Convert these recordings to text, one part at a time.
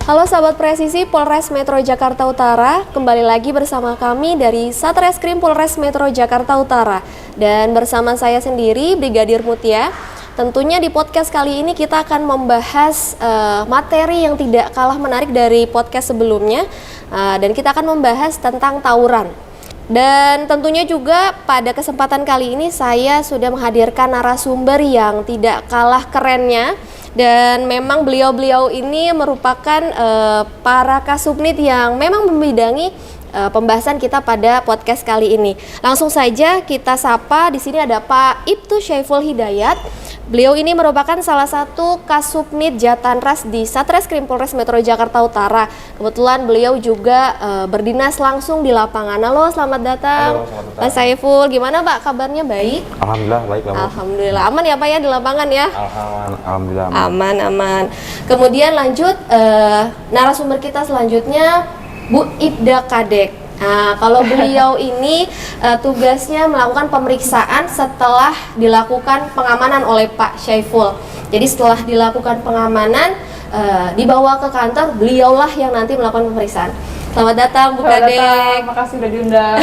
Halo sahabat presisi Polres Metro Jakarta Utara, kembali lagi bersama kami dari Satreskrim Polres Metro Jakarta Utara. Dan bersama saya sendiri, Brigadir Mutia. Tentunya di podcast kali ini kita akan membahas materi yang tidak kalah menarik dari podcast sebelumnya. Dan kita akan membahas tentang tawuran. Dan tentunya juga pada kesempatan kali ini saya sudah menghadirkan narasumber yang tidak kalah kerennya. Dan memang beliau-beliau ini merupakan para kasubnit yang memang membidangi pembahasan kita pada podcast kali ini. Langsung saja kita sapa. Di sini ada Pak Ibtu Syaiful Hidayat. Beliau ini merupakan salah satu kasubnit Jatanras di Satreskrim Polres Metro Jakarta Utara. Kebetulan beliau juga berdinas langsung di lapangan. Halo, selamat datang. Halo, selamat datang. Pak Syaiful, gimana Pak kabarnya, baik? Alhamdulillah baik Pak. Alhamdulillah, aman ya Pak ya di lapangan ya? Alhamdulillah Aman. Kemudian lanjut narasumber kita selanjutnya Bu Ibda Kadek. Nah, kalau beliau ini tugasnya melakukan pemeriksaan setelah dilakukan pengamanan oleh Pak Syaiful. Jadi setelah dilakukan pengamanan dibawa ke kantor, beliaulah yang nanti melakukan pemeriksaan. Selamat datang Bu Kadek. Terima kasih sudah diundang.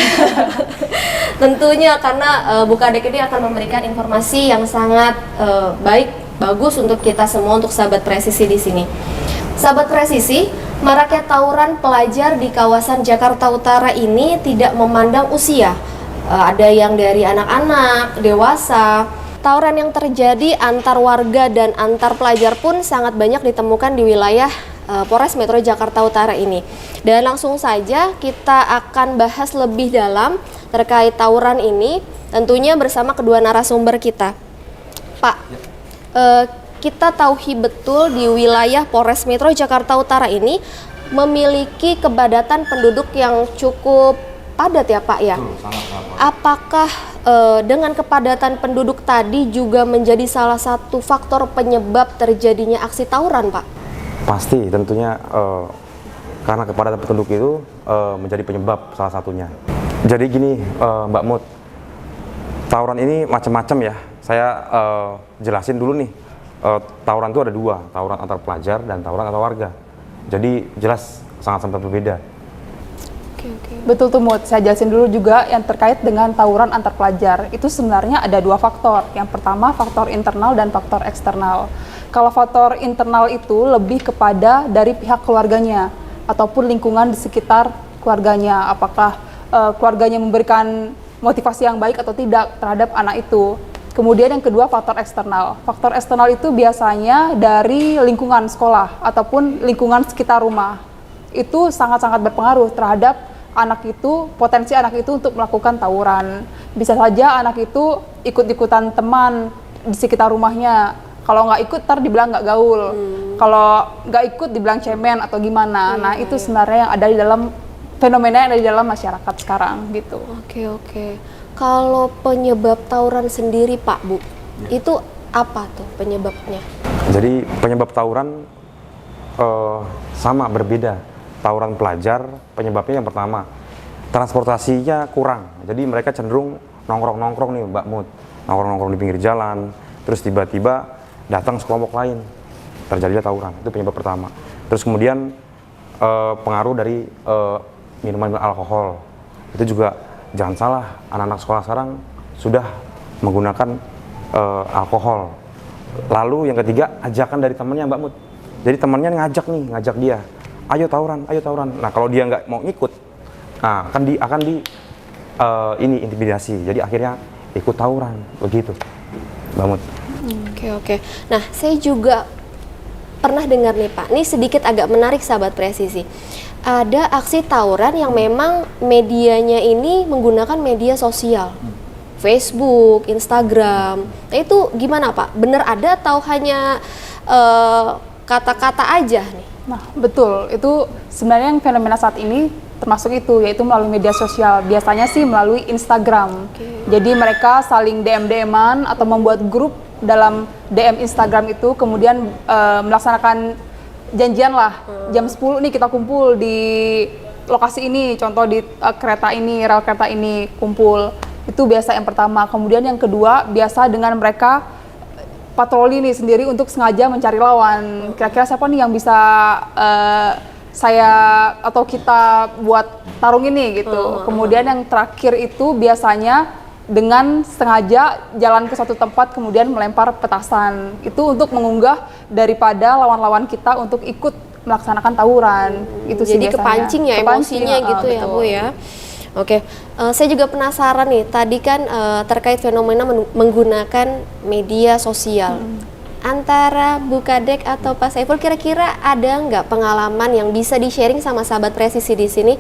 Tentunya karena Bu Kadek ini akan memberikan informasi yang sangat bagus untuk kita semua, untuk sahabat presisi di sini. Sahabat presisi, maraknya tawuran pelajar di kawasan Jakarta Utara ini tidak memandang usia. Ada yang dari anak-anak, dewasa. Tawuran yang terjadi antar warga dan antar pelajar pun sangat banyak ditemukan di wilayah Polres Metro Jakarta Utara ini. Dan langsung saja kita akan bahas lebih dalam terkait tawuran ini, tentunya bersama kedua narasumber kita. Pak, kita tahu betul di wilayah Polres Metro Jakarta Utara ini memiliki kepadatan penduduk yang cukup padat ya Pak ya. Apakah dengan kepadatan penduduk tadi juga menjadi salah satu faktor penyebab terjadinya aksi tawuran Pak? Pasti tentunya karena kepadatan penduduk itu menjadi penyebab salah satunya. Jadi gini Mbak Mut, tawuran ini macam-macam ya. Saya jelasin dulu nih. Tawuran itu ada dua, tawuran antar pelajar dan tawuran antar warga. Jadi jelas sangat-sangat berbeda. Oke. Betul tuh Mut, saya jelasin dulu juga yang terkait dengan tawuran antar pelajar. Itu sebenarnya ada dua faktor. Yang pertama faktor internal dan faktor eksternal. Kalau faktor internal itu lebih kepada dari pihak keluarganya ataupun lingkungan di sekitar keluarganya. Apakah keluarganya memberikan motivasi yang baik atau tidak terhadap anak itu. Kemudian yang kedua faktor eksternal. Faktor eksternal itu biasanya dari lingkungan sekolah ataupun lingkungan sekitar rumah. Itu sangat-sangat berpengaruh terhadap anak itu, potensi anak itu untuk melakukan tawuran. Bisa saja anak itu ikut-ikutan teman di sekitar rumahnya. Kalau nggak ikut, ntar dibilang nggak gaul. Kalau nggak ikut, dibilang cemen atau gimana. Nah, itu sebenarnya yang ada di dalam fenomena yang ada di dalam masyarakat sekarang gitu. Oke. Kalau penyebab tawuran sendiri Pak Bu, itu apa tuh penyebabnya? Jadi penyebab tawuran sama berbeda. Tawuran pelajar penyebabnya yang pertama transportasinya kurang. Jadi mereka cenderung nongkrong-nongkrong nih Mbak Mut, nongkrong-nongkrong di pinggir jalan. Terus tiba-tiba datang sekelompok lain, terjadilah tawuran. Itu penyebab pertama. Terus kemudian pengaruh dari minuman alkohol. Itu juga jangan salah, anak-anak sekolah sekarang sudah menggunakan alkohol. Lalu yang ketiga, ajakan dari temannya Mbak Mut. Jadi temannya ngajak dia, ayo tawuran. Nah kalau dia nggak mau ngikut, nah akan di intimidasi. Jadi akhirnya ikut tawuran, begitu Mbak Mut. Oke. Nah, saya juga pernah dengar nih Pak, ini sedikit agak menarik sahabat presisi. Ada aksi tawuran yang memang medianya ini menggunakan media sosial, Facebook, Instagram. Nah itu gimana Pak? Bener ada atau hanya kata-kata aja nih? Nah, betul. Itu sebenarnya yang fenomena saat ini termasuk itu, yaitu melalui media sosial. Biasanya sih melalui Instagram. Jadi mereka saling DM-DM-an atau membuat grup dalam DM Instagram itu, kemudian melaksanakan janjian lah, jam 10 nih kita kumpul di lokasi ini, contoh di kereta ini, rel kereta ini kumpul. Itu biasa yang pertama. Kemudian yang kedua, biasa dengan mereka patroli nih sendiri untuk sengaja mencari lawan. Kira-kira siapa nih yang bisa saya atau kita buat tarung ini gitu. Kemudian yang terakhir itu biasanya dengan sengaja jalan ke suatu tempat kemudian melempar petasan. Itu untuk mengunggah daripada lawan-lawan kita untuk ikut melaksanakan tawuran. Itu sih Jadi biasanya. kepancing ya emosinya gitu ya Bu ya. Oke, saya juga penasaran nih, tadi kan terkait fenomena menggunakan media sosial. Antara Bu Kadek atau Pak Saiful, kira-kira ada nggak pengalaman yang bisa di-sharing sama sahabat presisi di sini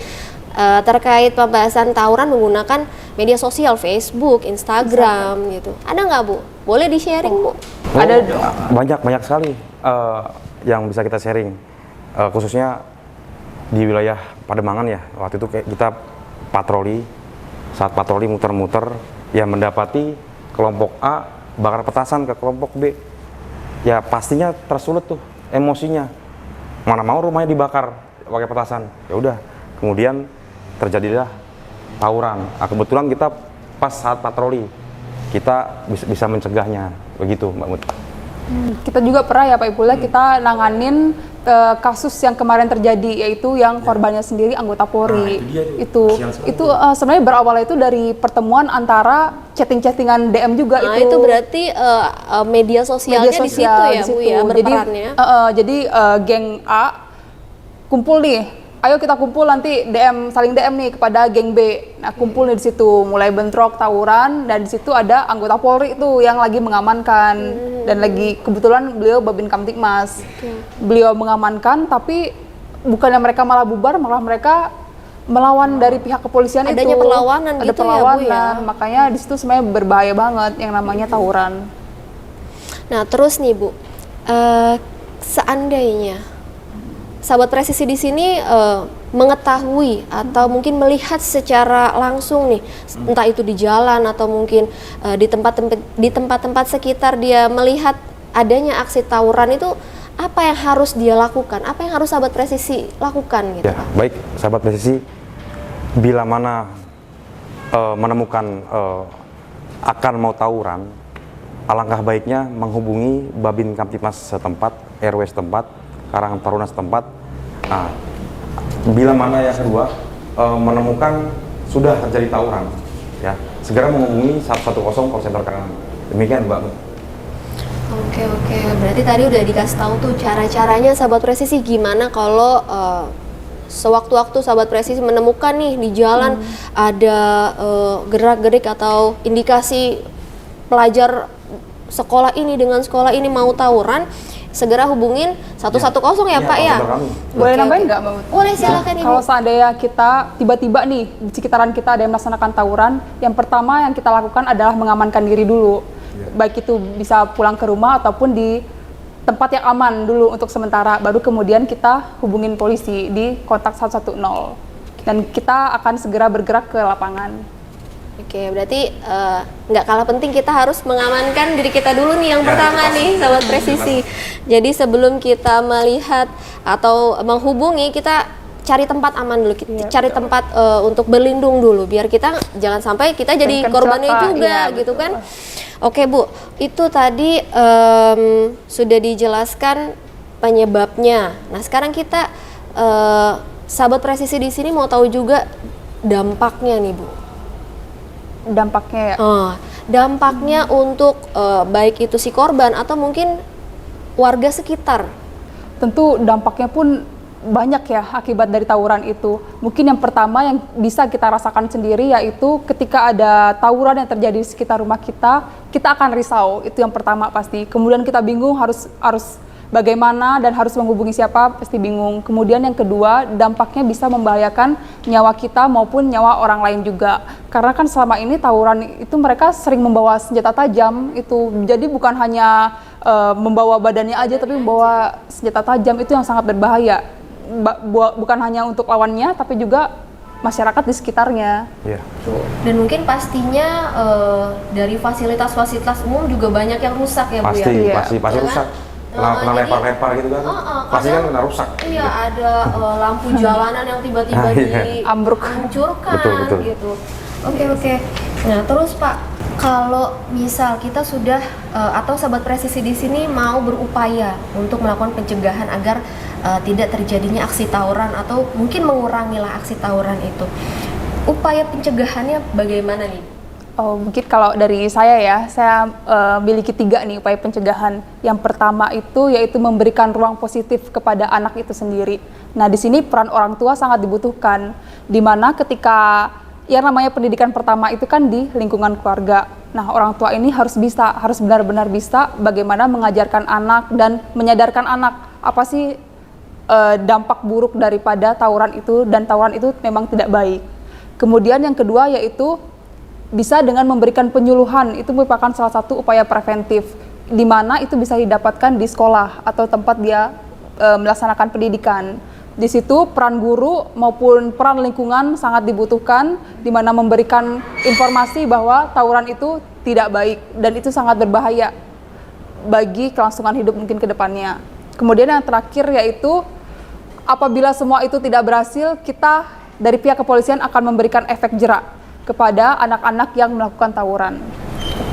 terkait pembahasan tawuran menggunakan media sosial, Facebook, Instagram gitu? Ada nggak Bu? Boleh di-sharing Bu? Ada dong. Banyak sekali yang bisa kita sharing, khususnya di wilayah Pademangan ya. Waktu itu kayak kita patroli, saat patroli muter-muter, ya mendapati kelompok A bakar petasan ke kelompok B. Ya pastinya tersulut tuh emosinya. Mana mau rumahnya dibakar pakai petasan. Ya udah, kemudian terjadilah tawuran. Nah, kebetulan kita pas saat patroli, kita bisa mencegahnya. Begitu Mbak Mut. Kita juga pernah ya Pak Ibula, kita nanganin kasus yang kemarin terjadi, yaitu yang korbannya sendiri anggota Polri. Itu sebenarnya berawal itu dari pertemuan antara chatting-chattingan DM juga. Nah, itu berarti media sosialnya di situ ya Bu ya berperannya. Jadi geng A kumpul nih, ayo kita kumpul nanti saling DM nih kepada geng B. Nah, kumpul nih di situ, mulai bentrok, tawuran, dan di situ ada anggota Polri itu yang lagi mengamankan dan lagi kebetulan beliau Babin Kamtibmas. Beliau mengamankan, tapi bukannya mereka malah bubar, malah mereka melawan dari pihak kepolisian. Adanya itu. perlawanan Ada gitu perlawanan, ya Bu ya. makanya di situ sebenarnya berbahaya banget yang namanya tawuran. Nah, terus nih Bu, seandainya sahabat presisi di sini mengetahui atau mungkin melihat secara langsung nih, entah itu di jalan atau mungkin di tempat-tempat sekitar dia melihat adanya aksi tawuran, itu apa yang harus dia lakukan? Apa yang harus sahabat presisi lakukan gitu? Ya, baik sahabat presisi, bila mana menemukan akan mau tawuran, alangkah baiknya menghubungi Babin Kamtibmas setempat, RW setempat, Karang Taruna setempat. Nah, bila mana yang kedua menemukan sudah terjadi tawuran, ya segera menghubungi 110 call center Karang. Demikian Mbak. Oke, berarti tadi udah dikasih tahu tuh cara-caranya sahabat presisi gimana kalau sewaktu-waktu sahabat presisi menemukan nih di jalan ada gerak-gerik atau indikasi pelajar sekolah ini dengan sekolah ini mau tawuran, segera hubungin 110 ya Pak ya. Boleh nambahin nggak Mbak Mut? Boleh, silakan Ibu. Kalau seandainya kita tiba-tiba nih di sekitaran kita ada yang melaksanakan tawuran, yang pertama yang kita lakukan adalah mengamankan diri dulu. Baik itu bisa pulang ke rumah ataupun di tempat yang aman dulu untuk sementara, baru kemudian kita hubungin polisi di kontak 110 dan kita akan segera bergerak ke lapangan. Oke, berarti nggak kalah penting kita harus mengamankan diri kita dulu nih yang pertama nih sahabat presisi. Jadi sebelum kita melihat atau menghubungi, kita cari tempat aman dulu, cari tempat untuk berlindung dulu biar kita jangan sampai kita jadi korbannya juga gitu kan. Oke Bu, itu tadi sudah dijelaskan penyebabnya. Nah sekarang kita sahabat presisi di sini mau tahu juga dampaknya nih Bu. Dampaknya ya? Dampaknya untuk baik itu si korban atau mungkin warga sekitar. Tentu dampaknya pun banyak ya akibat dari tawuran itu. Mungkin yang pertama yang bisa kita rasakan sendiri yaitu ketika ada tawuran yang terjadi di sekitar rumah kita akan risau. Itu yang pertama pasti. Kemudian kita bingung harus bagaimana dan harus menghubungi siapa, pasti bingung. Kemudian yang kedua, dampaknya bisa membahayakan nyawa kita maupun nyawa orang lain juga. Karena kan selama ini tawuran itu mereka sering membawa senjata tajam itu. Jadi bukan hanya membawa badannya aja, tapi membawa senjata tajam itu yang sangat berbahaya. Bukan hanya untuk lawannya, tapi juga masyarakat di sekitarnya. Iya. Dan mungkin pastinya dari fasilitas-fasilitas umum juga banyak yang rusak ya Bu ya? Pasti rusak. Kena lempar-lempar gitu kan, pasti kan kena rusak. Iya, ada lampu jalanan yang tiba-tiba dihancurkan Betul. gitu. Oke. Nah terus Pak, Kalau misal kita sudah atau sahabat presisi di sini mau berupaya untuk melakukan pencegahan agar tidak terjadinya aksi tawuran atau mungkin mengurangilah aksi tawuran itu, upaya pencegahannya bagaimana nih? Oh, mungkin kalau dari saya ya, saya miliki 3 nih upaya pencegahan. Yang pertama itu yaitu memberikan ruang positif kepada anak itu sendiri. Nah, di sini peran orang tua sangat dibutuhkan, di mana ketika yang namanya pendidikan pertama itu kan di lingkungan keluarga. Nah, orang tua ini harus benar-benar bisa bagaimana mengajarkan anak dan menyadarkan anak apa sih dampak buruk daripada tawuran itu, dan tawuran itu memang tidak baik. Kemudian yang kedua yaitu bisa dengan memberikan penyuluhan, itu merupakan salah satu upaya preventif, di mana itu bisa didapatkan di sekolah atau tempat dia melaksanakan pendidikan. Di situ peran guru maupun peran lingkungan sangat dibutuhkan, di mana memberikan informasi bahwa tawuran itu tidak baik dan itu sangat berbahaya bagi kelangsungan hidup mungkin ke depannya. Kemudian yang terakhir yaitu apabila semua itu tidak berhasil, kita dari pihak kepolisian akan memberikan efek jerak kepada anak-anak yang melakukan tawuran.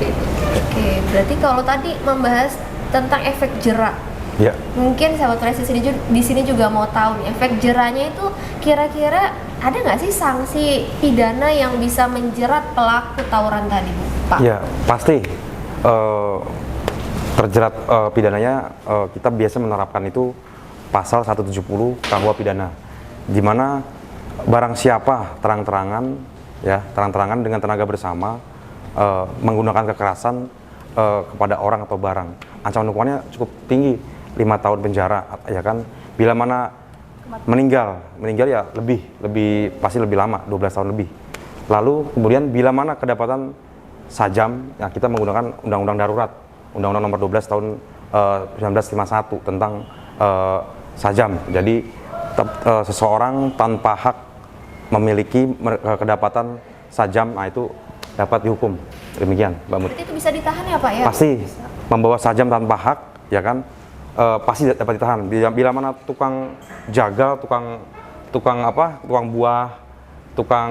Oke, berarti kalau tadi membahas tentang efek jerak, Ya. mungkin sahabat presisi di sini juga mau tahu nih, efek jeraknya itu kira-kira ada nggak sih sanksi pidana yang bisa menjerat pelaku tawuran tadi, Pak? Ya, pasti terjerat pidananya. Kita biasa menerapkan itu pasal 170 KUH pidana, di mana barang siapa terang-terangan dengan tenaga bersama menggunakan kekerasan kepada orang atau barang, ancaman hukumannya cukup tinggi, 5 tahun penjara, ya kan. Bila mana meninggal ya pasti lebih lama, 12 tahun lebih. Lalu kemudian bila mana kedapatan sajam, ya kita menggunakan undang-undang darurat, Undang-Undang Nomor 12 tahun 1951 tentang sajam. Jadi seseorang tanpa hak memiliki kedapatan sajam, nah itu dapat dihukum. Demikian, Mbak Mut. Berarti itu bisa ditahan ya, Pak ya? Pasti membawa sajam tanpa hak, ya kan, pasti dapat ditahan. Bila mana tukang jagal, tukang buah, tukang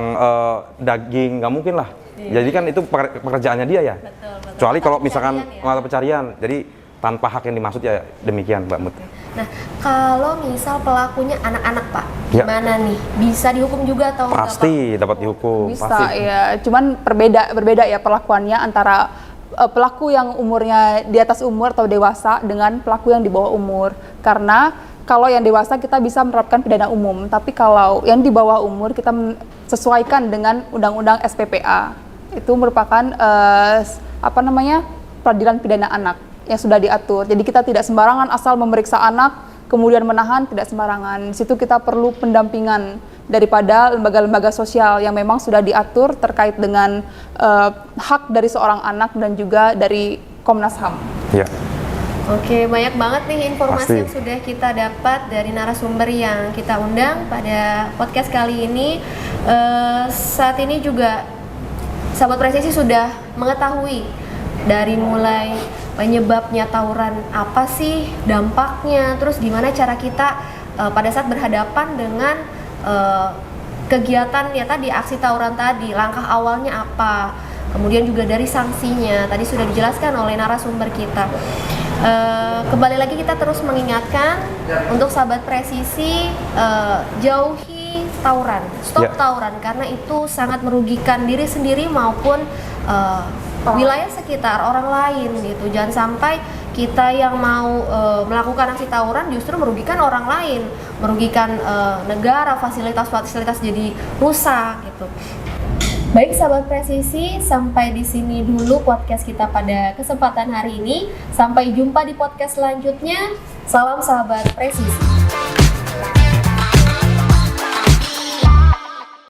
daging, nggak mungkin lah. Jadi kan itu pekerjaannya dia ya. Betul. Kecuali kalau misalkan ya. mata pencarian, jadi tanpa hak yang dimaksud ya, demikian, Mbak Mut. Nah, kalau misal pelakunya anak-anak, Pak, Ya. gimana nih? Bisa dihukum juga atau enggak, Pak? Pasti dapat dihukum. Bisa pasti. ya, cuman berbeda ya perlakuannya antara pelaku yang umurnya di atas umur atau dewasa dengan pelaku yang di bawah umur. Karena kalau yang dewasa kita bisa menerapkan pidana umum, tapi kalau yang di bawah umur kita sesuaikan dengan Undang-Undang SPPA. Itu merupakan peradilan pidana anak yang sudah diatur. Jadi kita tidak sembarangan asal memeriksa anak kemudian menahan, tidak sembarangan. Di situ kita perlu pendampingan daripada lembaga-lembaga sosial yang memang sudah diatur terkait dengan hak dari seorang anak dan juga dari Komnas HAM. Ya. Oke, banyak banget nih informasi Pasti. yang sudah kita dapat dari narasumber yang kita undang pada podcast kali ini. Saat ini juga sahabat presisi sudah mengetahui dari mulai penyebabnya tawuran apa sih, dampaknya, terus gimana cara kita pada saat berhadapan dengan kegiatan ya tadi, aksi tawuran tadi, langkah awalnya apa, kemudian juga dari sanksinya tadi sudah dijelaskan oleh narasumber kita. Kembali lagi kita terus mengingatkan untuk sahabat presisi, jauhi tawuran, stop tawuran, karena itu sangat merugikan diri sendiri maupun wilayah sekitar, orang lain gitu. Jangan sampai kita yang mau melakukan aksi tawuran justru merugikan orang lain, merugikan negara, fasilitas-fasilitas jadi rusak gitu. Baik sahabat presisi, sampai di sini dulu podcast kita pada kesempatan hari ini. Sampai jumpa di podcast selanjutnya. Salam sahabat presisi.